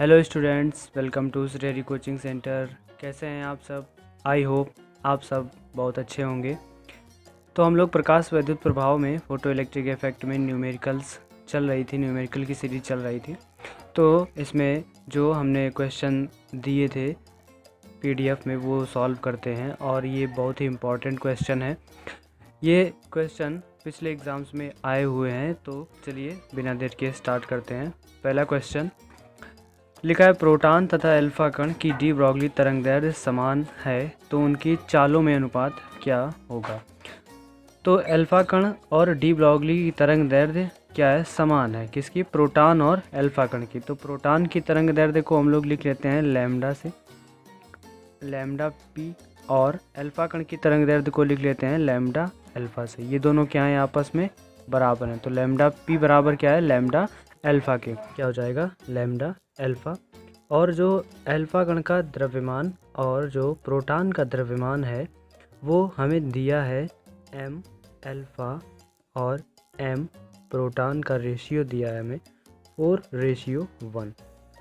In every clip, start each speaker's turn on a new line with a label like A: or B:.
A: Hello students, welcome to Shreyari coaching centre. कैसे हैं आप सब? आई होप आप सब बहुत अच्छे होंगे। तो हम लोग प्रकाश वैद्युत प्रभाव में फोटो इलेक्ट्रिक इफेक्ट में न्यूमेरिकल्स चल रही थी, न्यूमेरिकल की सीरीज चल रही थी। तो इसमें जो हमने क्वेश्चन दिए थे पीडीएफ में वो सॉल्व करते हैं, और ये बहुत ही इम्पोर्टेंट क्वेश्चन है। ये क्वेश्चन पिछले एग्ज़ाम्स में आए हुए हैं। तो चलिए बिना देर के स्टार्ट करते हैं। पहला क्वेश्चन लिखा है, प्रोटॉन तथा अल्फा कण की डी ब्रॉगली तरंगदैर्घ्य समान है तो उनकी चालों में अनुपात क्या होगा। तो अल्फा कण और डी ब्रॉगली की तरंगदैर्घ्य क्या है? समान है। किसकी? प्रोटॉन और अल्फा कण की। तो प्रोटॉन की तरंगदैर्घ्य को हम लोग लिख लेते हैं लैम्डा से, लैम्डा पी, और अल्फा कण की तरंगदैर्घ्य को लिख लेते हैं लैम्डा अल्फा से। ये दोनों क्या है? आपस में बराबर हैं। तो लैम्डा पी बराबर क्या है? लैम्डा अल्फा के। क्या हो जाएगा? Lambda alpha. और जो अल्फा कण का द्रव्यमान और जो प्रोटॉन का द्रव्यमान है वो हमें दिया है m अल्फा और m प्रोटॉन का रेशियो दिया है हमें 4:1।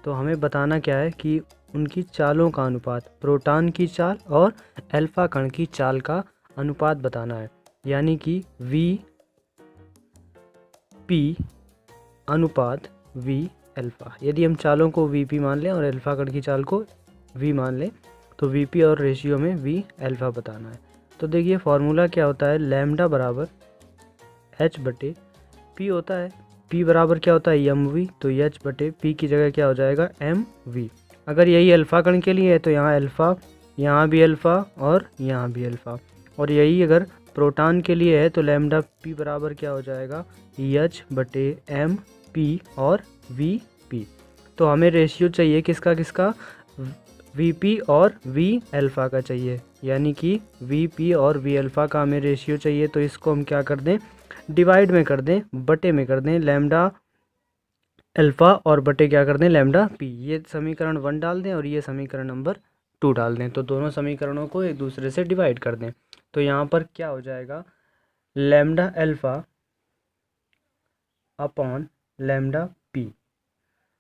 A: तो हमें बताना क्या है कि उनकी चालों का अनुपात, प्रोटॉन की चाल और अल्फा कण की चाल का अनुपात बताना है। यानी कि Vp अनुपात V अल्फा। यदि हम चालों को Vp मान लें और अल्फा कण की चाल को V मान लें तो Vp और रेशियो में V अल्फा बताना है। तो देखिए फॉर्मूला क्या होता है, लैम्डा बराबर H/P होता है। P बराबर क्या होता है? mv। तो H/P की जगह क्या हो जाएगा? mv। अगर यही अल्फा कण के लिए है तो यहाँ अल्फा, यहाँ भी अल्फा और यहाँ भी अल्फा। और यही अगर प्रोटॉन के लिए है तो लैम्डा P बराबर क्या हो जाएगा? H/mp और Vp। तो हमें रेशियो चाहिए किसका किसका? Vp और V अल्फा का चाहिए। यानी कि Vp और V अल्फा का हमें रेशियो चाहिए। तो इसको हम क्या कर दें? डिवाइड में कर दें, बटे में कर दें। लैम्डा अल्फा और बटे क्या कर दें? Lambda P। ये समीकरण 1 डाल दें और ये समीकरण नंबर 2 डाल दें। तो दोनों समीकरणों को एक दूसरे से डिवाइड कर दें। तो यहाँ पर क्या हो जाएगा? Lambda alpha upon lambda P,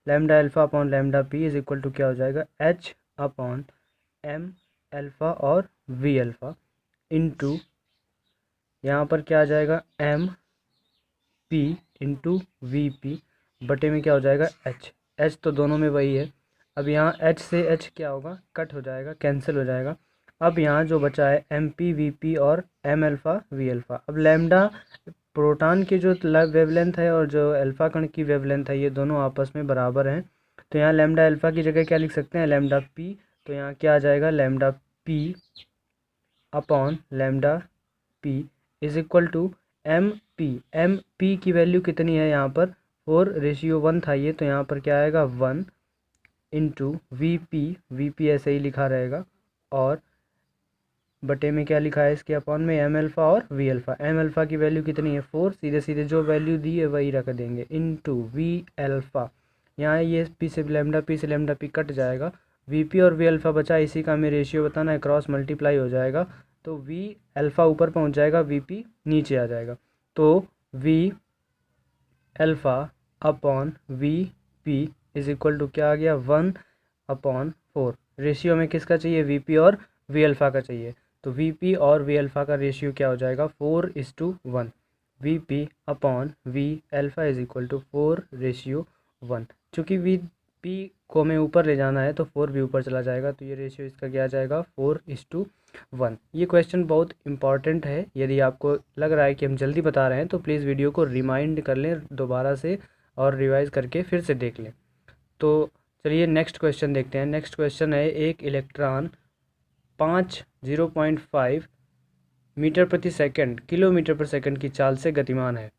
A: lambda alpha upon lambda P is equal to क्या हो जाएगा? H अपॉन M अल्फा और V अल्फा इंटू यहाँ पर क्या आ जाएगा? M P इंटू VP बटे में क्या हो जाएगा? H। H तो दोनों में वही है। अब यहाँ H से H क्या होगा? कट हो जाएगा, कैंसिल हो जाएगा। अब यहाँ जो बचा है MP VP और M अल्फा V अल्फा। अब लैम्डा प्रोटॉन की जो वेवलेंथ है और जो अल्फा कण की वेवलेंथ है ये दोनों आपस में बराबर हैं। तो यहाँ लैम्डा अल्फा की जगह क्या लिख सकते हैं? Lambda P। तो यहाँ क्या आ जाएगा? Lambda P upon lambda P is equal to M P की वैल्यू कितनी है? यहाँ पर 4:1 था ये, तो यहाँ पर क्या आएगा? 1 इंटू वी पी ऐसे ही लिखा रहेगा। और बटे में क्या लिखा है? इसके अपॉन में एम अल्फा और वी अल्फा। एम अल्फा की वैल्यू कितनी है? 4। सीधे सीधे जो वैल्यू दी है वही रख देंगे इंटू वी अल्फा। यहाँ ये पी से लैम्डा पी कट जाएगा। वी पी और वी अल्फा बचा, इसी का हमें रेशियो बताना है। क्रॉस मल्टीप्लाई हो जाएगा तो वी अल्फा ऊपर पहुँच जाएगा, वी पी नीचे आ जाएगा। तो V alpha upon V P is equal to क्या आ गया? 1/4। रेशियो में किसका चाहिए? वी पी और वी अल्फा का चाहिए। तो वी पी और वी अल्फा का रेशियो क्या हो जाएगा? 4:1। V P upon V alpha is equal to 4:1। चूँकि वी पी को हमें ऊपर ले जाना है तो 4 भी ऊपर चला जाएगा। तो ये रेशियो इसका क्या आ जाएगा? 4:1। ये क्वेश्चन बहुत इंपॉर्टेंट है। यदि आपको लग रहा है कि हम जल्दी बता रहे हैं तो प्लीज़ वीडियो को रिमाइंड कर लें दोबारा से और रिवाइज करके फिर से देख लें। तो चलिए नेक्स्ट क्वेश्चन देखते हैं। नेक्स्ट क्वेश्चन है, एक इलेक्ट्रॉन 0.5 मीटर प्रति सेकंड किलोमीटर पर सेकंड की चाल से गतिमान है।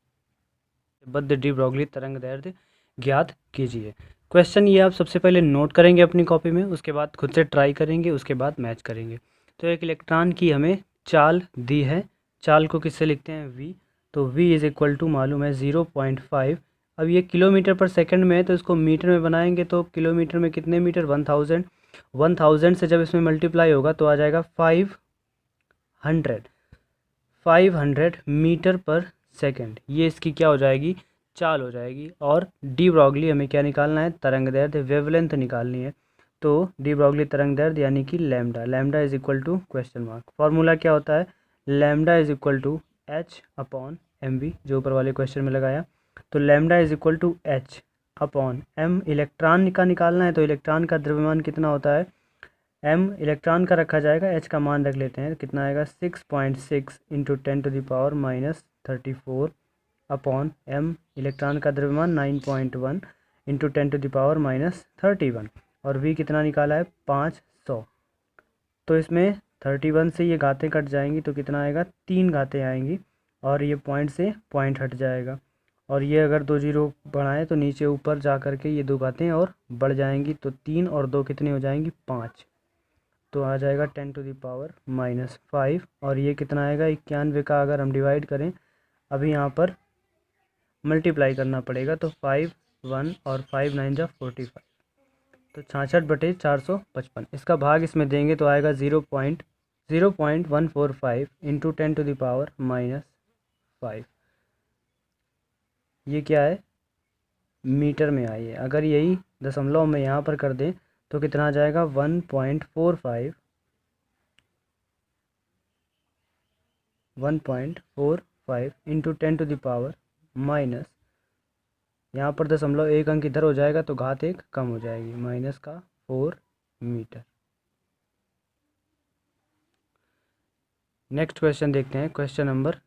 A: बद्ध डी ब्रॉगली तरंगदैर्घ्य ज्ञात कीजिए। क्वेश्चन ये आप सबसे पहले नोट करेंगे अपनी कॉपी में, उसके बाद खुद से ट्राई करेंगे, उसके बाद मैच करेंगे। तो एक इलेक्ट्रॉन की हमें चाल दी है। चाल को किससे लिखते हैं? v। तो v इज इक्वल टू मालूम है 0.5। अब ये किलोमीटर पर सेकंड में है तो इसको मीटर में बनाएंगे तो किलोमीटर में कितने मीटर? 1000। 1000 से जब इसमें मल्टीप्लाई होगा तो आ जाएगा 500 मीटर पर सेकंड। ये इसकी क्या हो जाएगी? चाल हो जाएगी। और डी ब्रॉगली हमें क्या निकालना है, तरंग दैर्ध्य, वेवलेंथ निकालनी है। तो डी ब्रॉगली तरंग दैर्ध्य यानी कि lambda, lambda is equal to question mark. Formula क्या होता है, lambda is equal to H upon M V, जो ऊपर वाले क्वेश्चन में लगाया। तो lambda is equal to H upon M, electron का निकालना है, तो इलेक्ट्रॉन का द्रव्यमान कितना होता है, एम इलेक्ट्रॉन का रखा जाएगा, एच का मान रख लेते हैं, कितना आएगा 6.6 इंटू 10⁻⁻34 अपॉन एम इलेक्ट्रॉन का द्रव्यमान 9.1 इंटू 10⁻31, और वी कितना निकाला है 500। तो इसमें 31 से ये घातें कट जाएंगी तो कितना आएगा, 3 घातें आएंगी, और ये पॉइंट से पॉइंट हट जाएगा। और ये अगर 2 जीरो बढ़ाएं तो नीचे ऊपर जा कर के ये 2 घातें और बढ़ जाएंगी, तो 3 और 2 कितनी हो जाएंगी 5, तो आ जाएगा 10⁻⁻5। और ये कितना आएगा 91 का अगर हम डिवाइड करें, अभी यहाँ पर मल्टीप्लाई करना पड़ेगा, तो 5 1 और 5 9 जा 45, तो 66/455। इसका भाग इसमें देंगे तो आएगा 0.145 इंटू 10⁻⁻5। ये क्या है, मीटर में आई है। अगर यही दशमलव में यहाँ पर कर दें तो कितना आ जाएगा 1.45 इंटू 10⁻, यहाँ पर दशमलव एक अंक इधर हो जाएगा तो घात एक कम हो जाएगी, -4 मीटर। नेक्स्ट क्वेश्चन देखते हैं, क्वेश्चन नंबर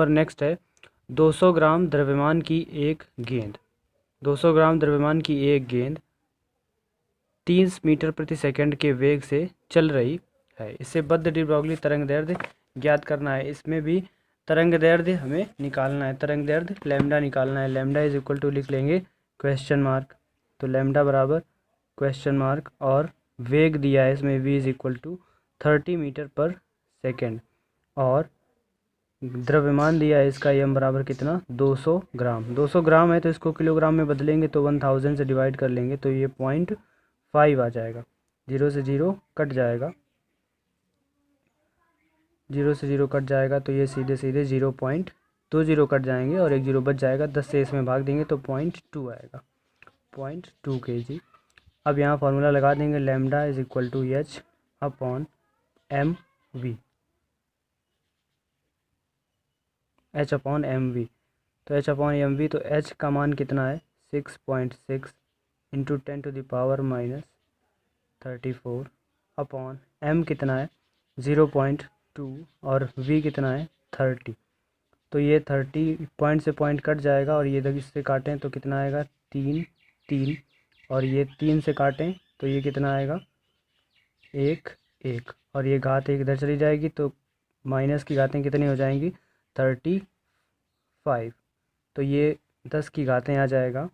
A: नेक्स्ट है 200 ग्राम द्रव्यमान की एक गेंद, 200 ग्राम द्रव्यमान की एक गेंद 30 मीटर प्रति सेकंड के वेग से चल रही है, इससे बद्ध डी ब्रॉगली तरंग दैर्ध्य ज्ञात करना है। इसमें भी तरंग दैर्ध्य हमें निकालना है, तरंग दैर्ध्य लैम्डा निकालना है। लैम्डा इज इक्वल टू लिख लेंगे क्वेश्चन मार्क, तो लैम्डा बराबर क्वेश्चन मार्क, और वेग दिया है इसमें v is equal to 30 metre पर सेकेंड, और द्रव्यमान दिया है इसका m बराबर कितना 200 ग्राम। 200 ग्राम है तो इसको किलोग्राम में बदलेंगे तो 1000 से डिवाइड कर लेंगे तो ये 0.5 आ जाएगा, 0 से 0 कट जाएगा, 0 से 0 कट जाएगा तो ये सीधे 0.2 0 कट जाएंगे और एक 0 बच जाएगा, 10 से इसमें भाग देंगे तो 0.2 आएगा, 0.2 kg। अब यहाँ फार्मूला लगा देंगे, lambda is equal to H upon M V, H upon M V. तो एच अपॉन एम वी, तो एच का मान कितना है 6.6 इंटू 10⁻34 अपॉन एम कितना है 0.2 और वी कितना है 30। तो ये 30 पॉइंट से पॉइंट कट जाएगा और ये जब इससे काटें तो कितना आएगा 3 3, और ये 3 से काटें तो ये कितना आएगा 1 1, और ये घात एक इधर चली जाएगी तो माइनस की घातें कितनी हो जाएंगी 35, तो ये 10 की घातें आ जाएगा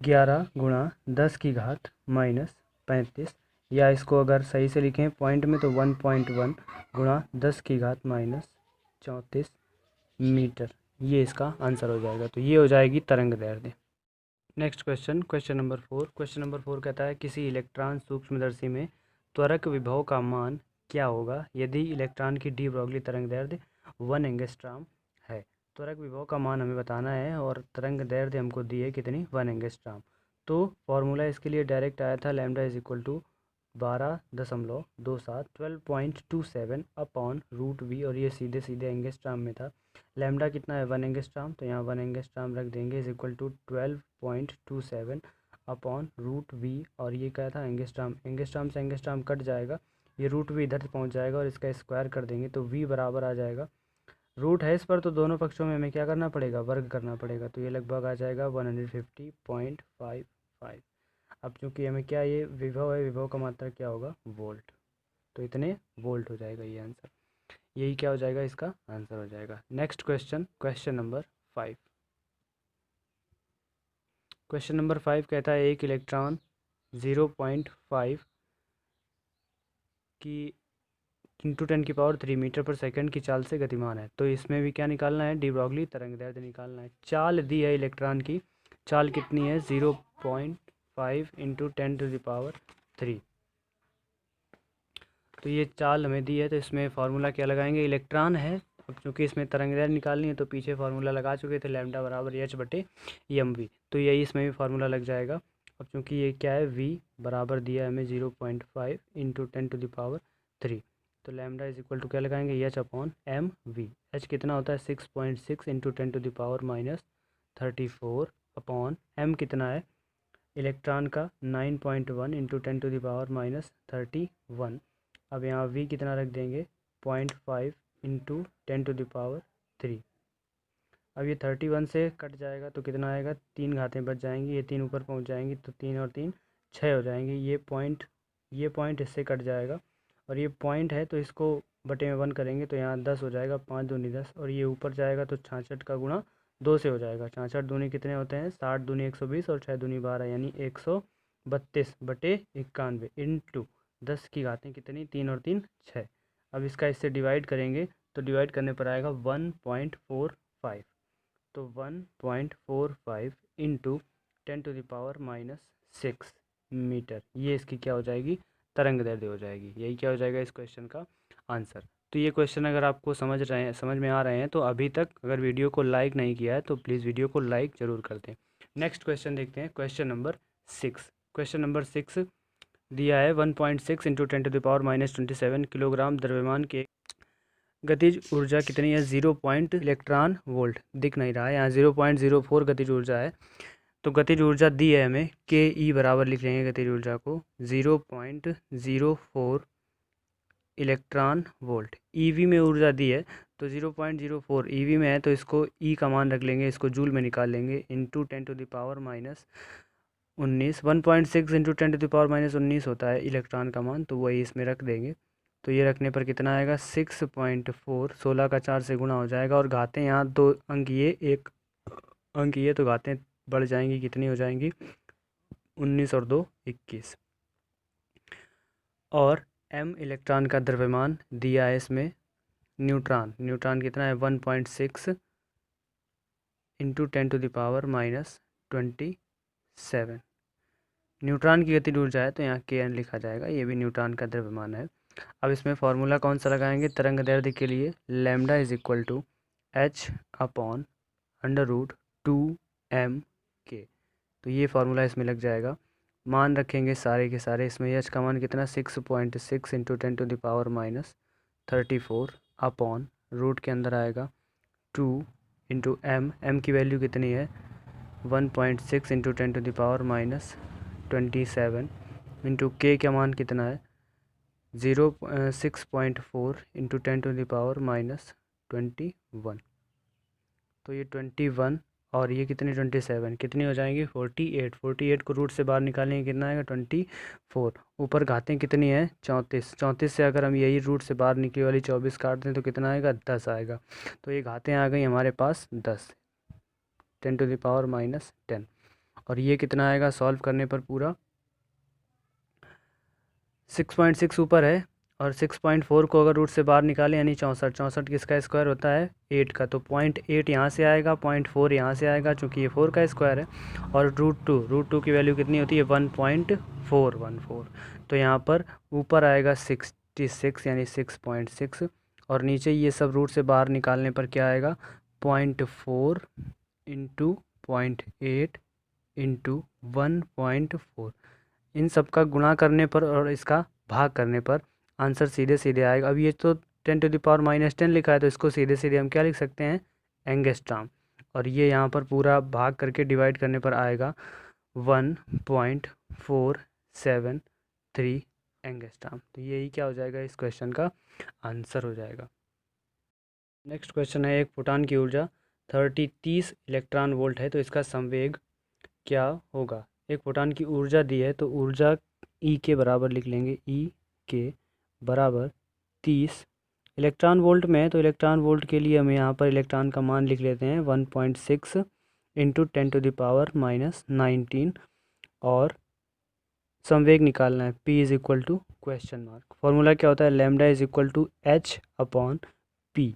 A: 11 गुणा 10 की घात -35, या इसको अगर सही से लिखें पॉइंट में तो 1.1 गुणा 10 की घात -34 मीटर, ये इसका आंसर हो जाएगा। तो ये हो जाएगी तरंग दैर्ध्य। Next question number 4। Question number 4 कहता है किसी इलेक्ट्रॉन सूक्ष्मदर्शी में त्वरक विभव का मान क्या होगा यदि इलेक्ट्रॉन की डी ब्रॉगली तरंग दैर्ध्य 1 एंगस्ट्रॉम है। त्वरक विभव का मान हमें बताना है और तरंग दैर्ध्य हमको दी है कितनी 1 एंगस्ट्रॉम। तो फॉर्मूला इसके लिए डायरेक्ट आया था, lambda is equal to 12.27 12.27 upon root V, और ये सीधे सीधे एंगस्ट्रॉम में था। लैम्डा कितना है 1 एंगस्ट्रॉम, तो यहाँ 1 एंगस्ट्रॉम रख देंगे is equal to 12.27 upon root V, और ये क्या था एंगस्ट्रॉम, एंगस्ट्रॉम से एंगस्ट्रॉम कट जाएगा, ये रूट वी इधर पहुँच जाएगा और इसका स्क्वायर कर देंगे तो वी बराबर आ जाएगा, रूट है इस पर तो दोनों पक्षों में हमें क्या करना पड़ेगा वर्ग करना पड़ेगा, तो ये लगभग आ जाएगा 150.55। अब चूंकि हमें क्या ये विभव है, विभव का मात्रा क्या होगा वोल्ट, तो इतने वोल्ट हो जाएगा ये आंसर, यही क्या हो जाएगा इसका आंसर हो जाएगा। Next question number 5। Question number 5 कहता है एक इलेक्ट्रॉन 0.5 की इंटू 10⁻³ मीटर पर सेकंड की चाल से गतिमान है। तो इसमें भी क्या निकालना है डी ब्रॉगली तरंग दैर्ध्य निकालना है। चाल दी है इलेक्ट्रॉन की, चाल कितनी है 0.5 इंटू 10⁻³। तो ये चाल हमें दी है तो इसमें फार्मूला क्या लगाएंगे, इलेक्ट्रॉन है, अब चूँकि इसमें तरंगदैर्घ्य निकालनी है तो पीछे फार्मूला लगा चुके थे लैम्डा बराबर h/m_v, तो यही इसमें भी फार्मूला लग जाएगा। अब चूँकि ये क्या है v बराबर दिया है हमें 0.5 × 10⁻3, तो लैम्डा इज इक्वल टू क्या लगाएंगे h/mv। h कितना होता है 6.6 × 10⁻34 m कितना है इलेक्ट्रॉन का 9.1 × 10⁻31। अब यहाँ v कितना रख देंगे 0.5 × 10⁻3। अब ये 31 से कट जाएगा तो कितना आएगा 3 घातें बच जाएंगी, ये 3 ऊपर पहुँच जाएंगी तो 3 और 3 6 हो जाएंगी। ये पॉइंट इससे कट जाएगा और ये पॉइंट है तो इसको बटे में 1 करेंगे तो यहाँ 10 हो जाएगा, 5 दूनी 10, और ये ऊपर जाएगा तो 66 का गुणा 2 से हो जाएगा। 66 दूनी कितने होते हैं 60 दूनी 120 और 6 दूनी 12 यानी 132/91 इंटू 10 की घातें कितनी 3 और 3 6। अब इसका इससे डिवाइड करेंगे तो डिवाइड करने पर आएगा 1.45, तो 1.45 इंटू 10⁻⁻6 मीटर, ये इसकी क्या हो जाएगी तरंगदैर्घ्य हो जाएगी। यही क्या हो जाएगा इस क्वेश्चन का आंसर। तो ये क्वेश्चन अगर आपको समझ में आ रहे हैं तो अभी तक अगर वीडियो को लाइक नहीं किया है तो प्लीज़ वीडियो को लाइक ज़रूर कर दें। नेक्स्ट क्वेश्चन देखते हैं, क्वेश्चन नंबर 6। क्वेश्चन नंबर 6 दिया है 1.6 × 10⁻27 किलोग्राम द्रव्यमान के गतिज ऊर्जा कितनी है 0 इलेक्ट्रॉन वोल्ट, दिख नहीं रहा है यहाँ 0.04 गतिज ऊर्जा है। तो गतिज ऊर्जा दी है हमें के ई बराबर लिख लेंगे गतिज ऊर्जा को 0.04 इलेक्ट्रॉन वोल्ट। ईवी में ऊर्जा दी है तो 0.04 ईवी में है तो इसको ई का मान रख लेंगे, इसको जूल में निकाल लेंगे इंटू 10⁻⁻19। 1.6 × 10⁻⁻19 होता है इलेक्ट्रॉन का मान, तो वही इसमें रख देंगे। तो ये रखने पर कितना आएगा 6.4, 16 का 4 से गुणा हो जाएगा और घातें यहाँ 2 अंक ये 1 अंक ये, तो घातें बढ़ जाएंगी, कितनी हो जाएंगी 19 और 2 21। और m इलेक्ट्रॉन का द्रव्यमान दिया है इसमें न्यूट्रॉन कितना है 1.6 × 10⁻⁻27। न्यूट्रॉन की गतिज ऊर्जा है तो यहाँ kn लिखा जाएगा, ये भी न्यूट्रॉन का द्रव्यमान है। अब इसमें फार्मूला कौन सा लगाएंगे तरंगदैर्घ्य के लिए, lambda is equal to h/√2m_k, तो ये फार्मूला इसमें लग जाएगा। मान रखेंगे सारे के सारे, इसमें h का मान कितना 6.6 × 10⁻34 रूट के अंदर आएगा 2 × m की वैल्यू कितनी है 1.6 × 10⁻27 इंटू k का मान कितना है 6.4 × 10⁻21। तो ये 21 और ये कितनी 27, कितनी हो जाएंगी 48। 48 को रूट से बाहर निकालेंगे कितना आएगा 24। ऊपर घातें कितनी है 34, 34 से अगर हम यही रूट से बाहर निकली वाली 24 काट दें तो कितना आएगा 10 आएगा। तो ये घातें आ गई हमारे पास 10 10⁻⁻10। और ये कितना आएगा सॉल्व करने पर पूरा 6.6 ऊपर है और 6.4 को अगर रूट से बाहर निकालें यानी 64 किसका स्क्वायर होता है 8 का, तो 0.8 यहाँ से आएगा 0.4 यहाँ से आएगा चूँकि ये 4 का स्क्वायर है। और रूट टू की वैल्यू कितनी होती है 1.414, तो यहाँ पर ऊपर आएगा 66 यानी 6.6 और नीचे ये सब रूट से बाहर निकालने पर क्या आएगा 0.4 × 0.8 × 1.4। इन सब का गुणा करने पर और इसका भाग करने पर आंसर सीधे सीधे आएगा। अब ये तो 10⁻⁻10 लिखा है तो इसको सीधे सीधे हम क्या लिख सकते हैं एंगस्ट्रॉम, और ये यहाँ पर पूरा भाग करके डिवाइड करने पर आएगा 1.473 एंगस्ट्रॉम। तो यही क्या हो जाएगा इस क्वेश्चन का आंसर हो जाएगा। नेक्स्ट क्वेश्चन है एक फोटॉन की ऊर्जा 30 इलेक्ट्रॉन वोल्ट है तो इसका संवेग क्या होगा। एक फोटॉन की ऊर्जा दी है तो ऊर्जा ई के बराबर लिख लेंगे, ई के बराबर 30 इलेक्ट्रॉन वोल्ट में है तो इलेक्ट्रॉन वोल्ट के लिए हम यहाँ पर इलेक्ट्रॉन का मान लिख लेते हैं 1.6 × 10⁻⁻19 और संवेग निकालना है p is equal to question mark. Formula क्या होता है lambda is equal to h/p।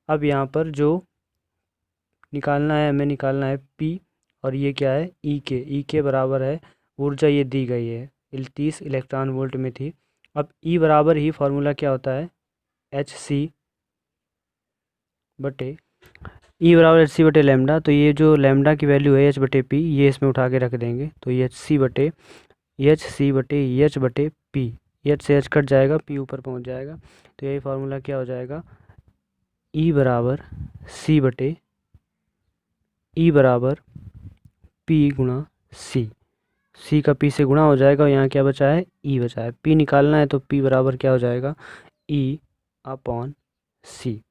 A: अब यहाँ पर जो निकालना है हमें निकालना है p और ये क्या है ई के बराबर है ऊर्जा ये दी गई है 30 इलेक्ट्रॉन वोल्ट में थी। अब ई बराबर ही फार्मूला क्या होता है बटे ई बराबर एच सी बटे लेमडा। तो ये जो लेमडा की वैल्यू है एच बटे पी, ये इसमें उठा के रख देंगे। तो एच सी बटे एच बटे पी, एच से एच कट जाएगा, पी ऊपर पहुंच जाएगा। तो यही फार्मूला क्या हो जाएगा, ई बराबर पी गुणा सी। सी का पी से गुणा हो जाएगा और यहाँ क्या बचा है, ई बचा है। पी निकालना है तो पी बराबर क्या हो जाएगा, ई अपॉन सी।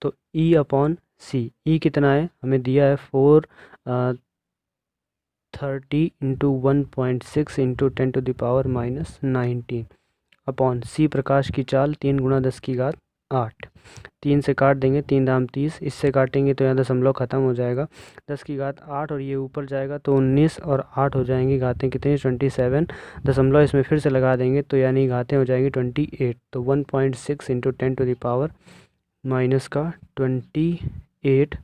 A: तो ई अपॉन सी, ई कितना है हमें दिया है 430 इंटू 1.6 इंटू 10⁻⁻19 अपॉन सी प्रकाश की चाल 3 गुणा 10⁻8। 3 से काट देंगे, 3 दाम 30, इससे काटेंगे तो यहाँ दशमलव खत्म हो जाएगा। 10⁻8 और ये ऊपर जाएगा तो 19 और 8 हो जाएंगी घातें कितनी, 27। दशमलव इसमें फिर से लगा देंगे तो यानी घातें हो जाएंगी 28। तो 1.6 इंटू 10⁻28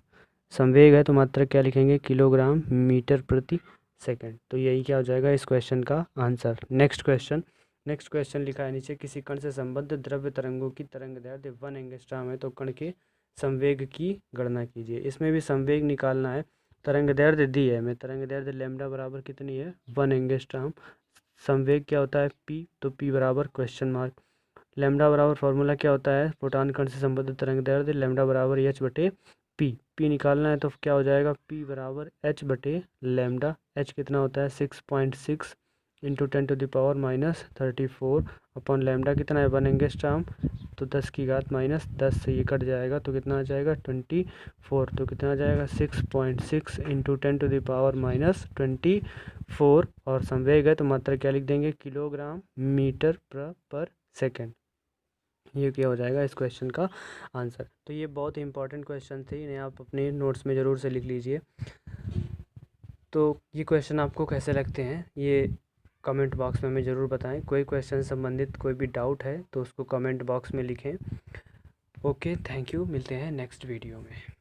A: संवेग है तो मात्रक क्या लिखेंगे, किलोग्राम मीटर प्रति सेकंड। तो यही क्या हो जाएगा इस क्वेश्चन का आंसर। नेक्स्ट क्वेश्चन लिखा है नीचे, किसी कण से संबद्ध द्रव्य तरंगों की तरंग दैर्ध्य 1 एंगस्ट्रॉम है तो कण के संवेग की गणना कीजिए। इसमें भी संवेग निकालना है, तरंग दैर्ध्य दी है हमें, तरंग दैर्ध्य लैम्डा बराबर कितनी है, 1 एंगस्ट्रॉम। संवेग क्या होता है पी, तो पी बराबर क्वेश्चन मार्क। लैम्डा बराबर फॉर्मूला क्या होता है, प्रोटॉन कण से संबद्ध तरंग दैर्ध्य लैम्डा बराबर एच बटे पी। पी निकालना है तो क्या हो जाएगा, पी बराबर एच बटे लैम्डा। एच कितना होता है 6.6 इंटू 10⁻34 अपॉन लैम्डा कितना है 1 एंगस्ट्रॉम। तो 10⁻10 से ये कट जाएगा तो कितना आ जाएगा 24। तो कितना आ जाएगा 6.6 इंटू 10⁻24 और संवेग है तो मात्रा क्या लिख देंगे, किलोग्राम मीटर पर सेकेंड। ये क्या हो जाएगा इस क्वेश्चन का आंसर। तो ये बहुत ही इंपॉर्टेंट क्वेश्चन थे, इन्हें आप अपने नोट्स में ज़रूर से लिख लीजिए। तो ये क्वेश्चन आपको कैसे लगते हैं ये कमेंट बॉक्स में हमें ज़रूर बताएं। कोई क्वेश्चन संबंधित कोई भी डाउट है तो उसको कमेंट बॉक्स में लिखें। ओके, थैंक यू, मिलते हैं नेक्स्ट वीडियो में।